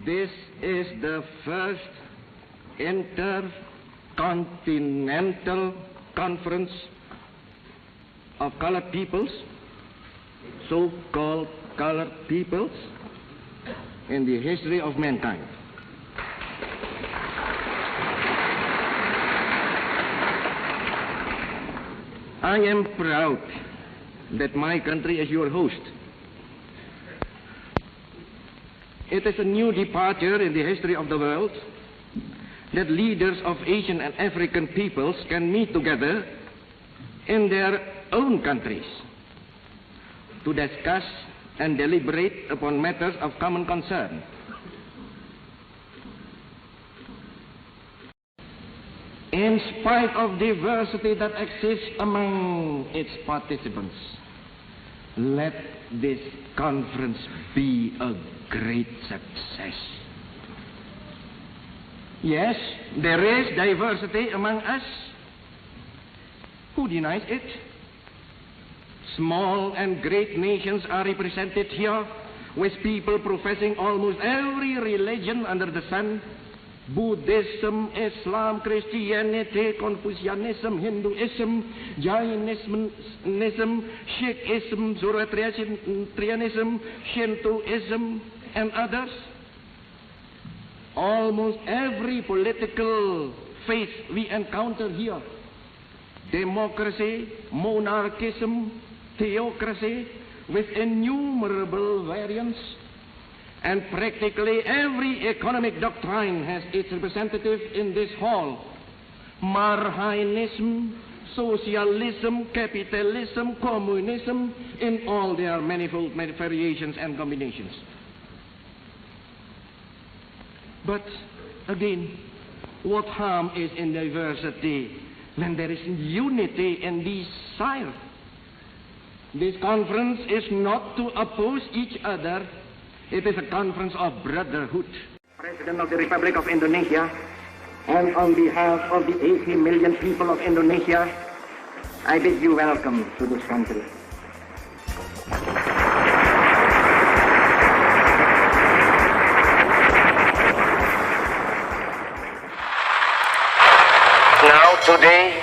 This is the first intercontinental conference of colored peoples, so-called colored peoples, in the history of mankind. I am proud that my country is your host. It is a new departure in the history of the world that leaders of Asian and African peoples can meet together in their own countries to discuss and deliberate upon matters of common concern. In spite of diversity that exists among its participants, let this conference be a great success. Yes, there is diversity among us. Who denies it? Small and great nations are represented here, with people professing almost every religion under the sun: Buddhism, Islam, Christianity, Confucianism, Hinduism, Jainism, Sikhism, Zoroastrianism, Shintoism, and others. Almost every political faith we encounter here: democracy, monarchism, theocracy, with innumerable variants. And practically every economic doctrine has its representative in this hall: Marxism, socialism, capitalism, communism, in all their manifold variations and combinations. But again, what harm is in diversity when there is unity in desire? This conference is not to oppose each other. It is a conference of brotherhood. President of the Republic of Indonesia, and on behalf of the 80 million people of Indonesia, I bid you welcome to this country. Now, today,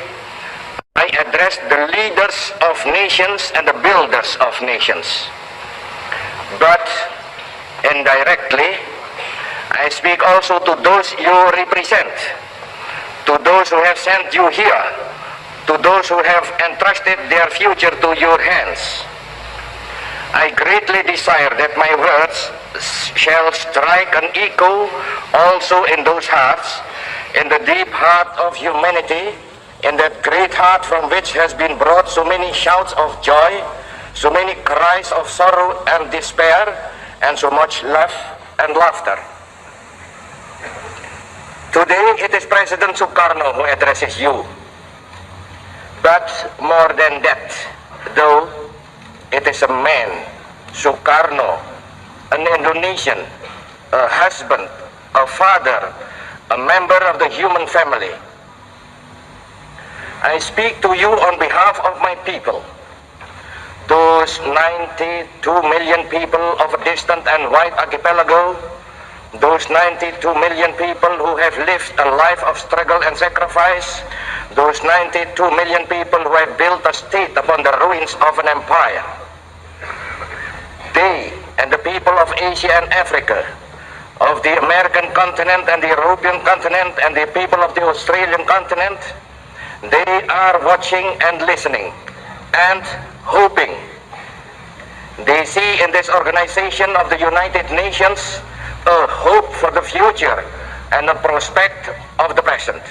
I address the leaders of nations and the builders of nations. But indirectly, I speak also to those you represent, to those who have sent you here, to those who have entrusted their future to your hands. I greatly desire that my words shall strike an echo also in those hearts, in the deep heart of humanity, in that great heart from which has been brought so many shouts of joy, so many cries of sorrow and despair, and so much love and laughter. Today it is President Sukarno who addresses you. But more than that, though, it is a man, Sukarno, an Indonesian, a husband, a father, a member of the human family. I speak to you on behalf of my people, those 92 million people of a distant and wide archipelago, those 92 million people who have lived a life of struggle and sacrifice, those 92 million people who have built a state upon the ruins of an empire. They and the people of Asia and Africa, of the American continent and the European continent and the people of the Australian continent, they are watching and listening and hoping. They see in this organization of the United Nations a hope for the future and a prospect of the present.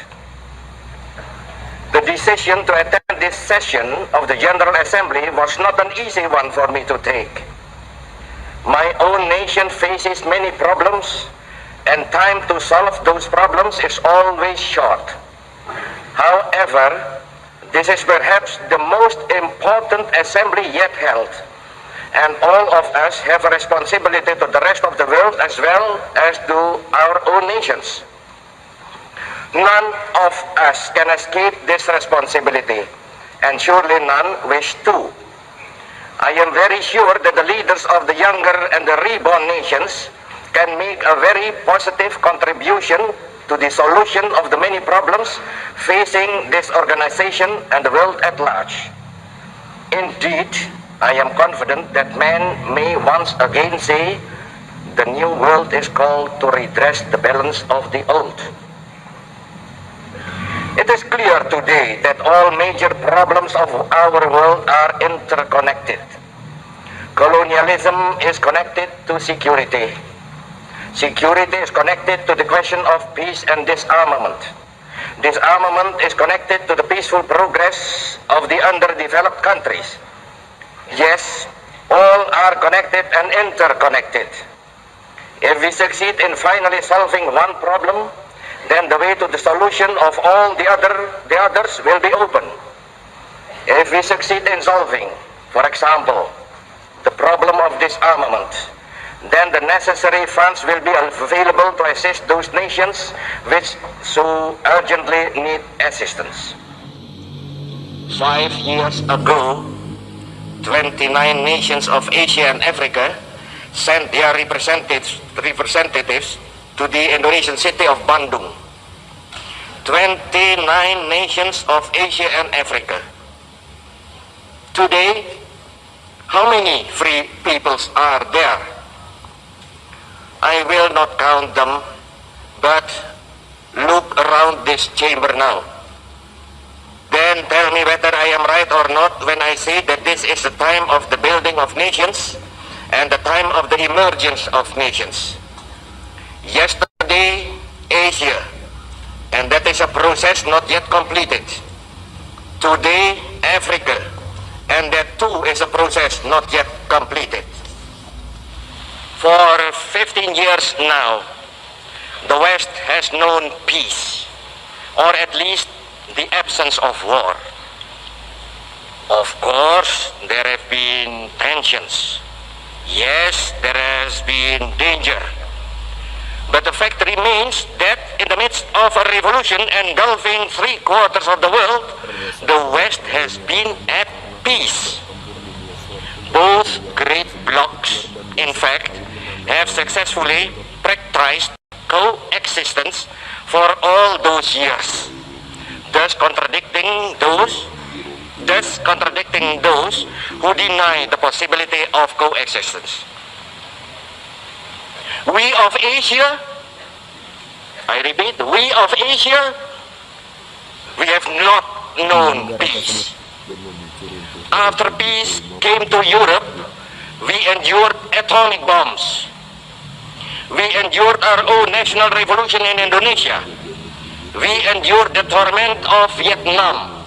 The decision to attend this session of the General Assembly was not an easy one for me to take. My own nation faces many problems, and time to solve those problems is always short. However, this is perhaps the most important assembly yet held, and all of us have a responsibility to the rest of the world as well as to our own nations. None of us can escape this responsibility, and surely none wish to. I am very sure that the leaders of the younger and the reborn nations can make a very positive contribution to the solution of the many problems facing this organization and the world at large. Indeed, I am confident that man may once again say the new world is called to redress the balance of the old. It is clear today that all major problems of our world are interconnected. Colonialism is connected to security. Security is connected to the question of peace and disarmament. Disarmament is connected to the peaceful progress of the underdeveloped countries. Yes, all are connected and interconnected. If we succeed in finally solving one problem, then the way to the solution of all the others will be open. If we succeed in solving, for example, the problem of disarmament, then the necessary funds will be available to assist those nations which so urgently need assistance. 5 years ago, 29 nations of Asia and Africa sent their representatives to the Indonesian city of Bandung. 29 nations of Asia and Africa. Today, how many free peoples are there? I will not count them, but look around this chamber now. Then tell me whether I am right or not when I say that this is the time of the building of nations and the time of the emergence of nations. Yesterday, Asia, and that is a process not yet completed. Today, Africa, and that too is a process not yet completed. For 15 years now, the West has known peace, or at least the absence of war. Of course, there have been tensions. Yes, there has been danger. But the fact remains that in the midst of a revolution engulfing 3/4 of the world, the West has been at peace. Both great blocs, in fact, have successfully practiced coexistence for all those years, thus contradicting those who deny the possibility of coexistence. We of Asia, I repeat, we of Asia, we have not known peace. After peace came to Europe, we endured atomic bombs. We endured our own national revolution in Indonesia. We endured the torment of Vietnam.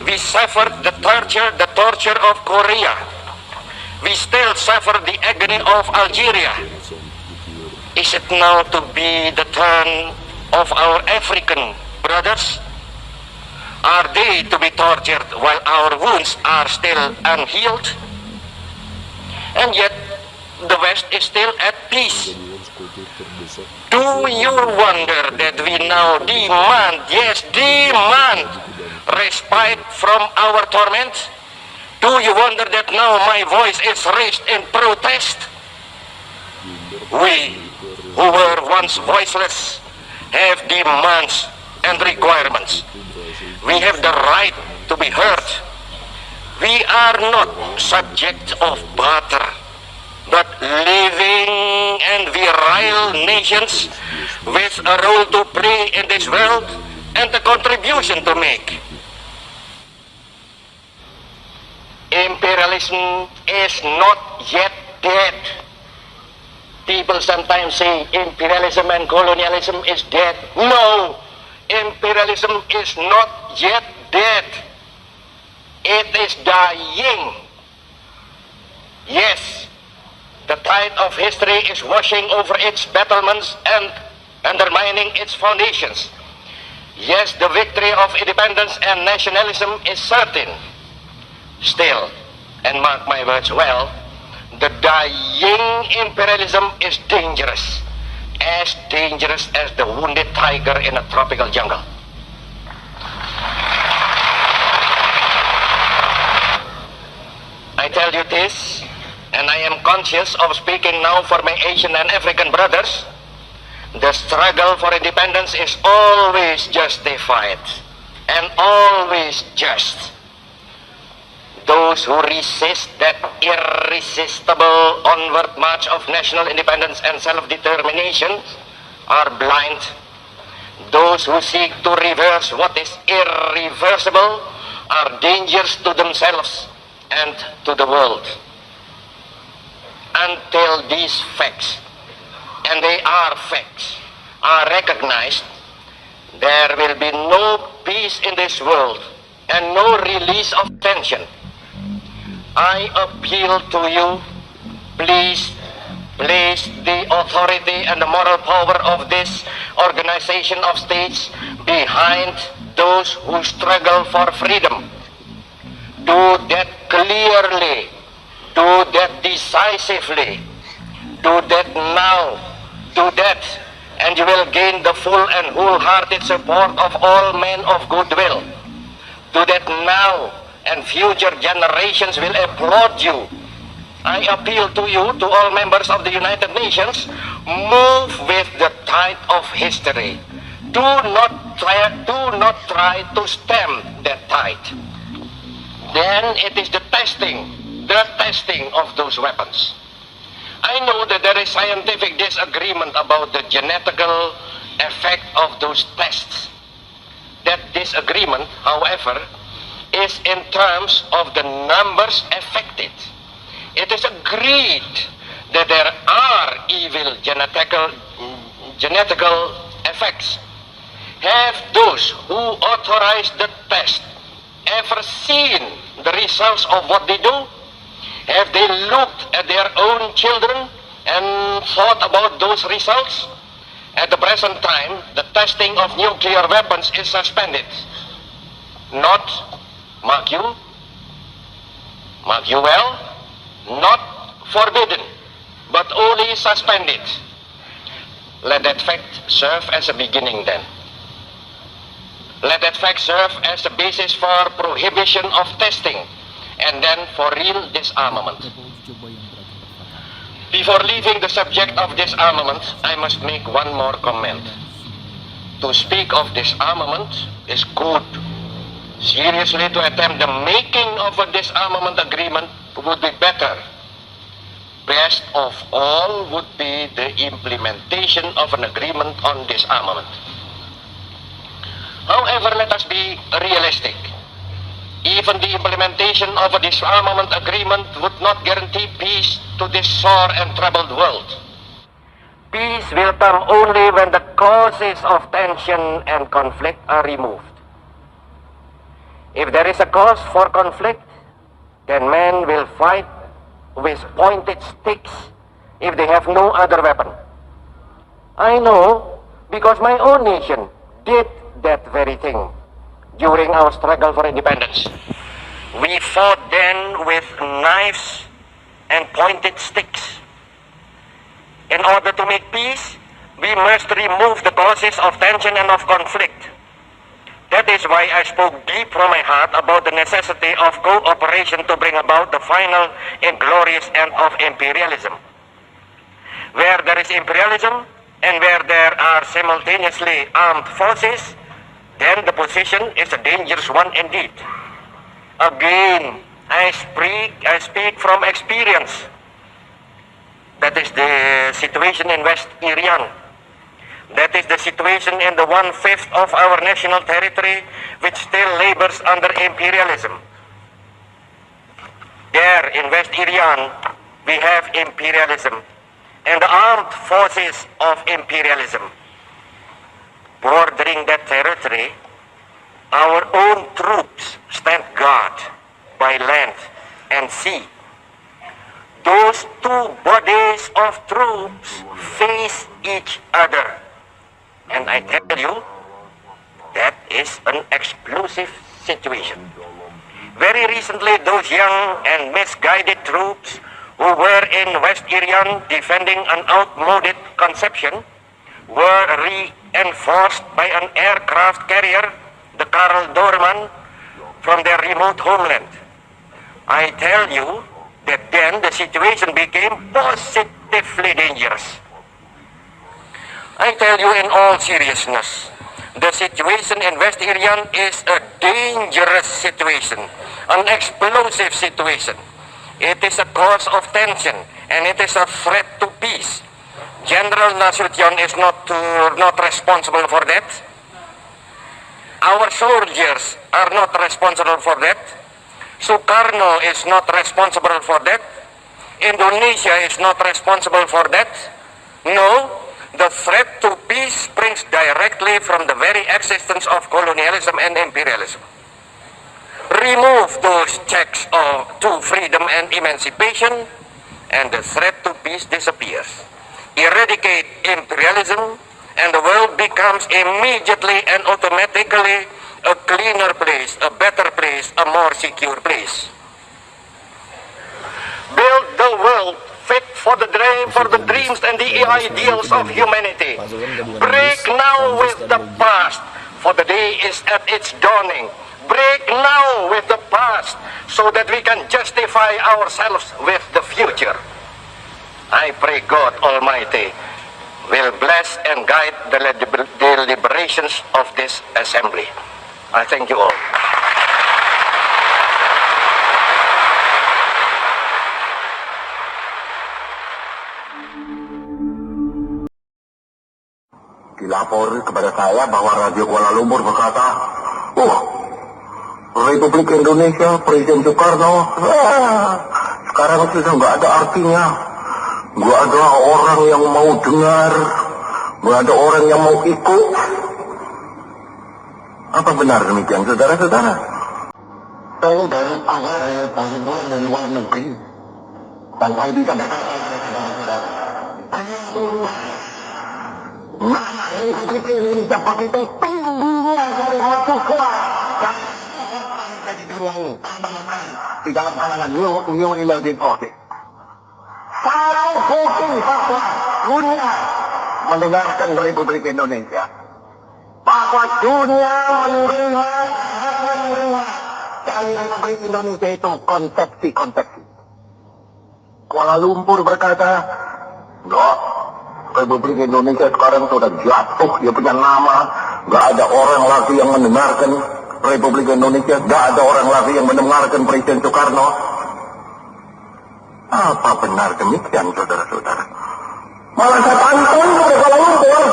We suffered the torture of Korea. We still suffer the agony of Algeria. Is it now to be the turn of our African brothers? Are they to be tortured while our wounds are still unhealed? And yet, the West is still at peace. Do you wonder that we now demand, yes, demand respite from our torment? Do you wonder that now my voice is raised in protest? We, who were once voiceless, have demands and requirements. We have the right to be heard. We are not subject of barter, but living and virile nations with a role to play in this world and a contribution to make. Imperialism is not yet dead. People sometimes say imperialism and colonialism is dead. No, imperialism is not yet dead. It is dying. Yes, the tide of history is washing over its battlements and undermining its foundations. Yes, the victory of independence and nationalism is certain. Still, and mark my words well, the dying imperialism is dangerous as the wounded tiger in a tropical jungle. I tell you this and I am conscious of speaking now for my Asian and African brothers, the struggle for independence is always justified and always just. Those who resist that irresistible onward march of national independence and self-determination are blind. Those who seek to reverse what is irreversible are dangerous to themselves and to the world. Until these facts, and they are facts, are recognized, there will be no peace in this world and no release of tension. I appeal to you, please place the authority and the moral power of this organization of states behind those who struggle for freedom. Do that clearly, do that decisively, do that now, do that, and you will gain the full and wholehearted support of all men of goodwill. Do that now, and future generations will applaud you. I appeal to you, to all members of the United Nations, move with the tide of history. Do not try to stem that tide. Then it is the testing of those weapons. I know that there is scientific disagreement about the genetical effect of those tests. That disagreement, however, is in terms of the numbers affected. It is agreed that there are evil genetical effects. Have those who authorize the test ever seen the results of what they do? Have they looked at their own children and thought about those results? At the present time, the testing of nuclear weapons is suspended. Not, mark you well, not forbidden, but only suspended. Let that fact serve as a beginning then. Let that fact serve as the basis for prohibition of testing and then for real disarmament. Before leaving the subject of disarmament, I must make one more comment. To speak of disarmament is good. Seriously, to attempt the making of a disarmament agreement would be better. Best of all would be the implementation of an agreement on disarmament. However, let us be realistic. Even the implementation of a disarmament agreement would not guarantee peace to this sore and troubled world. Peace will come only when the causes of tension and conflict are removed. If there is a cause for conflict, then men will fight with pointed sticks if they have no other weapon. I know because my own nation did that very thing during our struggle for independence. We fought then with knives and pointed sticks. In order to make peace, we must remove the causes of tension and of conflict. That is why I spoke deep from my heart about the necessity of cooperation to bring about the final and glorious end of imperialism. Where there is imperialism and where there are simultaneously armed forces, then the position is a dangerous one indeed. Again, I speak from experience. That is the situation in West Irian. That is the situation in the 1/5 of our national territory which still labors under imperialism. There in West Irian, we have imperialism and the armed forces of imperialism. Bordering that territory, our own troops stand guard by land and sea. Those two bodies of troops face each other. And I tell you, that is an explosive situation. Very recently, those young and misguided troops who were in West Irian defending an outmoded conception were reinforced by an aircraft carrier, the Karl Doorman, from their remote homeland. I tell you, that then the situation became positively dangerous. I tell you in all seriousness, the situation in West Irian is a dangerous situation, an explosive situation. It is a cause of tension, and it is a threat to peace. General Nasution is not responsible for that. Our soldiers are not responsible for that. Sukarno is not responsible for that. Indonesia is not responsible for that. No, the threat to peace springs directly from the very existence of colonialism and imperialism. Remove those checks to freedom and emancipation, and the threat to peace disappears. Eradicate imperialism, and the world becomes immediately and automatically a cleaner place, a better place, a more secure place. Build the world fit for the dreams and the ideals of humanity. Break now with the past, for the day is at its dawning. Break now with the past, so that we can justify ourselves with the future. I pray God Almighty will bless and guide the deliberations of this assembly. I thank you all. Dilapor kepada saya bahwa Radio Kuala Lumpur berkata, Republik Indonesia, Presiden Soekarno, sekarang sudah nggak ada artinya. Nggak ada orang yang mau dengar, nggak ada orang yang mau ikut. Apa benar demikian, saudara-saudara? Saya dari awal dari luar negeri, dan saya bisa Indonesia begitu tingginya dari masuk ke jadi dulu di dalam kalangan New Emerging Order. Saya yakin bahwa dunia mendengarkan Republik Indonesia, bahwa dunia menerima dari Republik Indonesia itu konsepsi-konsepsi. Kuala Lumpur berkata, Republik Indonesia sekarang sudah jatuh, dia punya nama, nggak ada orang lagi yang mendengarkan Republik Indonesia, nggak ada orang lagi yang mendengarkan Presiden Soekarno. Apa benar demikian, saudara-saudara? Malah saya tantang kepada Kuala Lumpur,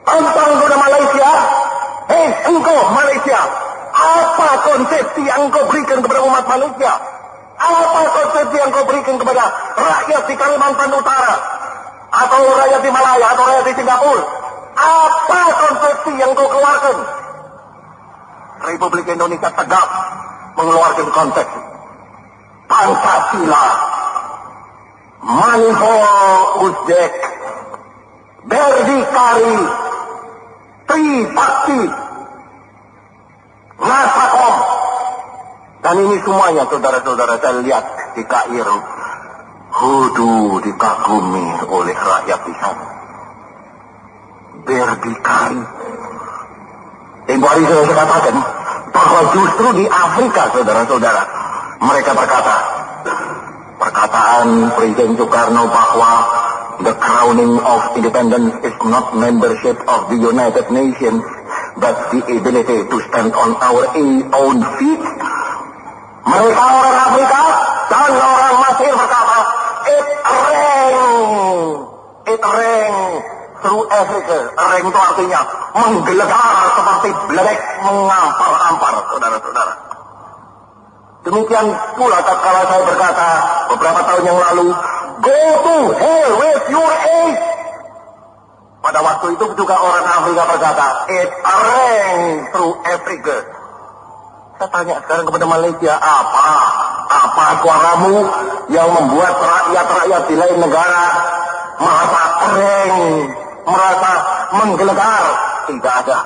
tantang kepada Malaysia. Engkau Malaysia, apa konsepsi yang engkau berikan kepada umat Malaysia? Apa konsepsi yang engkau berikan kepada rakyat di Kalimantan Utara? Atau rakyat di Malaya, atau rakyat di Singapura? Apa konsepsi yang kau keluarkan? Republik Indonesia tegak mengeluarkan konsepsi Pancasila, Manihol Uzbek, Berdikari, Tribakti, Nasakom. Dan ini semuanya, saudara-saudara, saya lihat di Kairo, dikagumi oleh rakyat di sana. Berdikari. Tempoh hari saya katakan bahwa justru di Afrika, saudara-saudara, mereka berkata, perkataan Presiden Soekarno bahwa the crowning of independence is not membership of the United Nations, but the ability to stand on our own feet. Mereka orang Afrika dan orang Mesir berkata, It rang through Africa. Rang itu artinya menggelegar seperti beledek mengampar-ampar, saudara-saudara. Demikian pula tatkala saya berkata beberapa tahun yang lalu, go to hell with your age. Pada waktu itu juga orang Afrika berkata, it rang through Africa. Saya tanya sekarang kepada Malaysia, apa suaramu yang membuat rakyat-rakyat di lain negara merasa kering, merasa menggelegar? Tidak ada.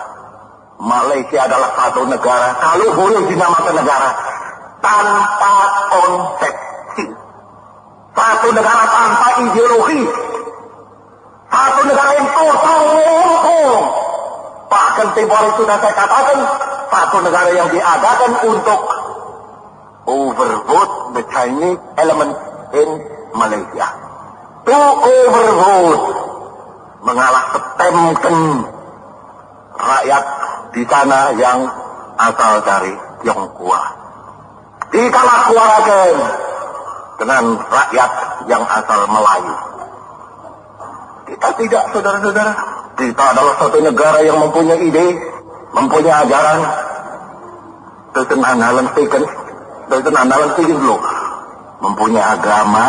Malaysia adalah satu negara, kalau boleh dinamakan negara, tanpa konsepsi. Satu negara tanpa ideologi. Satu negara yang kosong lumpuh. Bahkan tempoh hari sudah saya katakan, satu negara yang diadakan untuk overvote the Chinese element in Malaysia. To overvote, mengalah setemken rakyat di sana yang asal dari Tionghoa. Dikalah kuarakan dengan rakyat yang asal Melayu. Kita tidak, saudara-saudara. Kita adalah satu negara yang mempunyai ide, mempunyai ajaran. Itu andalan dulu. Mempunyai agama.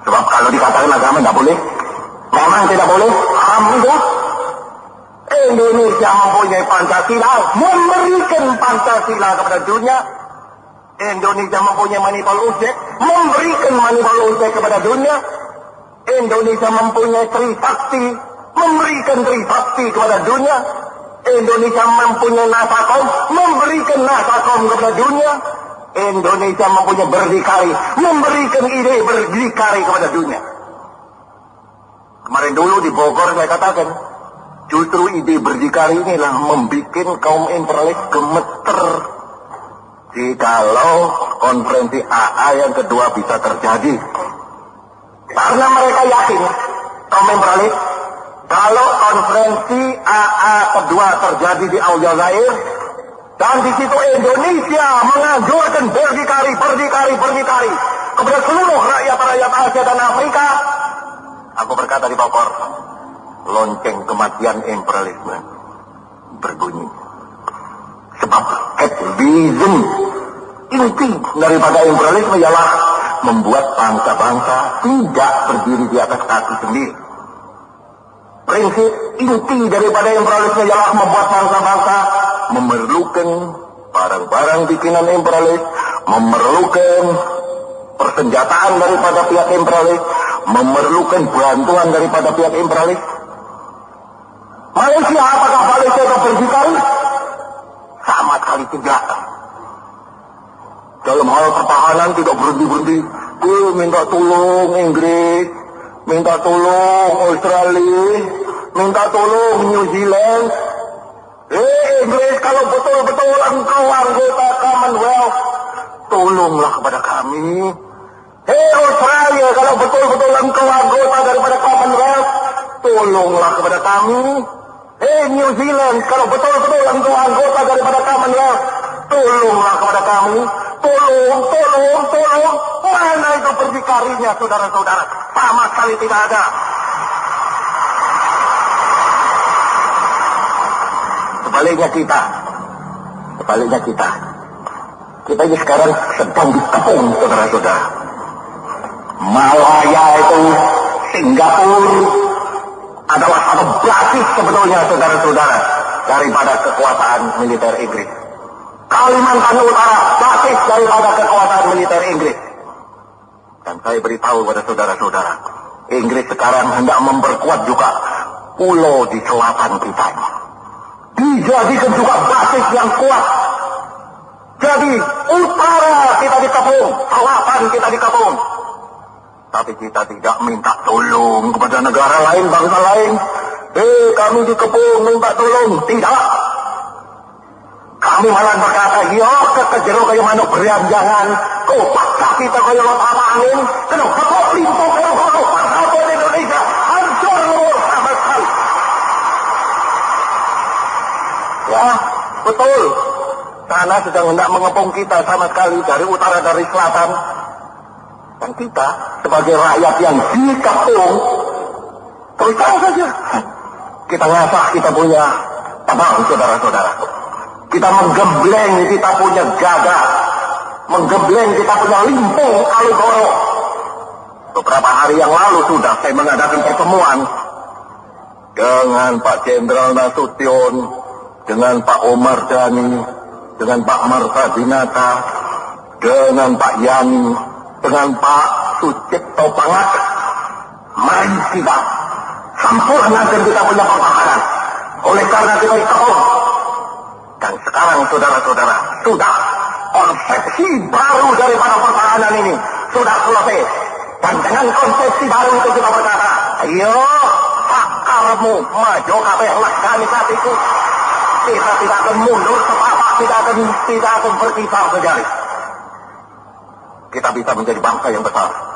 Sebab kalau dikatakan agama tidak boleh. Memang tidak boleh. Haram itu. Indonesia mempunyai Pancasila. Memberikan Pancasila kepada dunia. Indonesia mempunyai manipul ujek. Memberikan manipul ujek kepada dunia. Indonesia mempunyai Trisakti. Memberikan Trisakti kepada dunia. Indonesia mempunyai Nasakom. Memberikan Nasakom kepada dunia. Indonesia mempunyai berdikari. Memberikan ide berdikari kepada dunia. Kemarin dulu di Bogor saya katakan, justru ide berdikari inilah membuat kaum imperialis gemeter. Jikalau konferensi AA yang kedua bisa terjadi. Karena mereka yakin, kaum imperialis, kalau konferensi AA kedua terjadi di Aljazair, dan di situ Indonesia menganjurkan berdikari kepada seluruh rakyat Asia dan Afrika. Aku berkata di Bogor, lonceng kematian imperialisme berbunyi. Sebab capitalism inti daripada imperialisme ialah membuat bangsa-bangsa tidak berdiri di atas kaki sendiri. Prinsip inti daripada imperialisme ialah membuat bangsa-bangsa memerlukan barang-barang bikinan imperialis, memerlukan persenjataan daripada pihak imperialis, memerlukan bantuan daripada pihak imperialis. Malaysia, apakah Malaysia itu berdikari? Sama sekali tidak. Dalam hal pertahanan tidak berhenti-berhenti. Minta tolong Inggris, minta tolong Australia, minta tolong New Zealand. Inggris, kalau betul-betul engkau anggota Commonwealth, tolonglah kepada kami. Australia, kalau betul-betul engkau anggota daripada Commonwealth, tolonglah kepada kami. New Zealand, kalau betul-betul engkau anggota daripada Commonwealth, tolonglah kepada kami. Tolong. Mana itu berdikarinya, saudara-saudara? Sama sekali tidak ada. Sebaliknya kita. Kita ini sekarang sedang dikepung, saudara-saudara. Malaya itu, Singapura adalah satu basis sebetulnya, saudara-saudara, daripada kekuasaan militer Inggris. Kalimantan Utara basis daripada kekuasaan militer Inggris. Dan saya beritahu kepada saudara-saudara, Inggris sekarang hendak memperkuat juga pulau di selatan kita ini. Dijadikan juga basis yang kuat. Jadi utara kita dikepung, selatan kita dikepung. Tapi kita tidak minta tolong kepada negara lain, bangsa lain. Kami dikepung, minta tolong. Tidak. Kami malah berkata, yo kejero kayak manuk beranjangan. Kopak kita kayak lotama angin. Kenapa kok limpo kayak holo. Apa di Indonesia hancur luar sama sekali. Ya, betul. Sana sedang hendak mengepung kita sama sekali dari utara, dari selatan. Dan kita sebagai rakyat yang dikepung, terus tahu saja. Kita ngasah, kita punya tabang, saudara-saudara. Kita menggembleng, kita punya gagah. Menggembleng, kita punya limpung Alugoro. Beberapa hari yang lalu sudah saya mengadakan pertemuan dengan Pak Jenderal Nasution, dengan Pak Omar Dhani, dengan Pak Marta Dinata, dengan Pak Yani, dengan Pak Sucipto Pangat. Mari kita sempurnakan kita punya pertahanan. Oleh karena kita dikepung. Dan sekarang saudara-saudara, sudah konsepsi baru daripada pertahanan ini sudah selesai. Dan dengan konsepsi baru itu kita berkata, ayo sakarmu maju kabeh lakani katiku. Kita tidak akan mundur, sepapak tidak akan tidak akan berkisar sejari. Kita bisa menjadi bangsa yang besar.